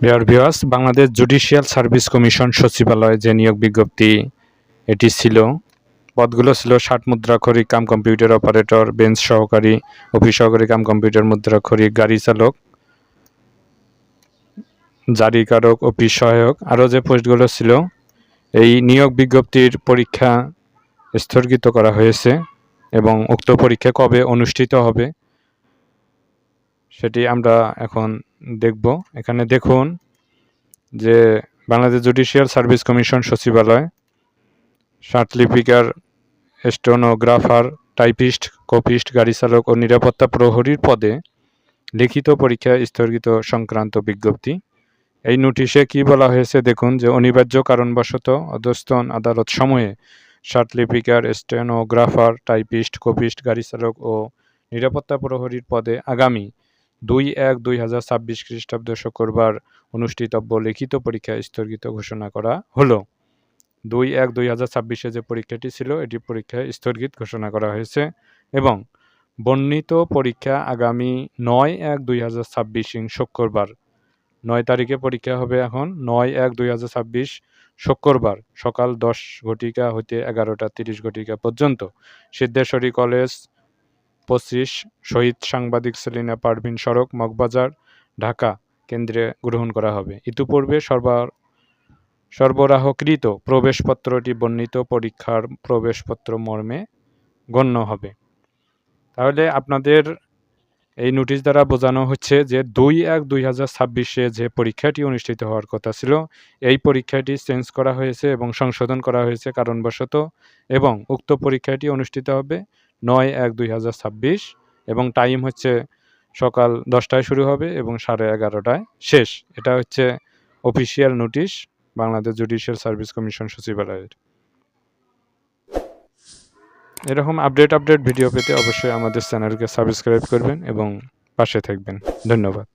Dear viewers, Bangladesh judicial service commission সচিবালয় যে নিয়োগ বিজ্ঞপ্তি এটি ছিল, পদগুলো ছিল ষাট মুদ্রাক্ষরিক কাম কম্পিউটার অপারেটর, বেঞ্চ সহকারী, অফিস সহকারী কাম কম্পিউটার মুদ্রাক্ষরিক, গাড়ি চালক, জারিকারক, অফিস সহায়ক। আরও যে পোস্টগুলো ছিল, এই নিয়োগ বিজ্ঞপ্তির পরীক্ষা স্থগিত করা হয়েছে এবং উক্ত পরীক্ষা কবে অনুষ্ঠিত হবে সেটি আমরা এখন দেখব। এখানে দেখুন যে বাংলাদেশ জুডিশিয়াল সার্ভিস কমিশন সচিবালয় ষাটলিপিকার, স্টেনোগ্রাফার, টাইপিস্ট, কপিস্ট, গাড়ি চালক ও নিরাপত্তা প্রহরীর পদে লিখিত পরীক্ষা স্থগিত সংক্রান্ত বিজ্ঞপ্তি। এই নোটিশে কি বলা হয়েছে দেখুন যে অনিবার্য কারণবশত অধস্তন আদালত সময়ে ষাটলিপিকার, স্টেনোগ্রাফার, টাইপিস্ট, কপিস্ট, গাড়ি চালক ও নিরাপত্তা প্রহরীর পদে আগামী 2/1/2026 খ্রিস্টাব্দ শুক্রবার অনুষ্ঠিতব্য লিখিত পরীক্ষা স্থগিত ঘোষণা করা হলো। 2/1/2026 যে পরীক্ষাটি ছিল এটি পরীক্ষা স্থগিত ঘোষণা করা হয়েছে এবং বর্ণিত পরীক্ষা আগামী 9/1/2026 শুক্রবার 9 তারিখে পরীক্ষা হবে। এখন 9/1/2026 শুক্রবার সকাল 10 ঘটিকা হতে 11টা 30 ঘটিকা পর্যন্ত সিদ্ধেশ্বরী কলেজ 25 শহীদ সাংবাদিক সেলিনা পারভিন সড়ক, মগবাজার, ঢাকা কেন্দ্রে গ্রহণ করা হবে। ইতিপূর্বে সরবরাহকৃত প্রবেশপত্রটি বর্ণিত পরীক্ষার প্রবেশপত্র মর্মে গণ্য হবে। তাহলে আপনাদের এই নোটিশ দ্বারা বোঝানো হচ্ছে যে 2/1/2026 যে পরীক্ষাটি অনুষ্ঠিত হওয়ার কথা ছিল এই পরীক্ষাটি চেঞ্জ করা হয়েছে এবং সংশোধন করা হয়েছে কারণবশত, এবং উক্ত পরীক্ষাটি অনুষ্ঠিত হবে 9/1/2026 এবং টাইম হচ্ছে সকাল 10টায় শুরু হবে এবং 11:30টায় শেষ। এটা হচ্ছে official notice Bangladesh judicial service commission সচিবালয়ের। এরকম আপডেট ভিডিও পেতে অবশ্যই আমাদের চ্যানেলকে সাবস্ক্রাইব করবেন এবং পাশে থাকবেন। ধন্যবাদ।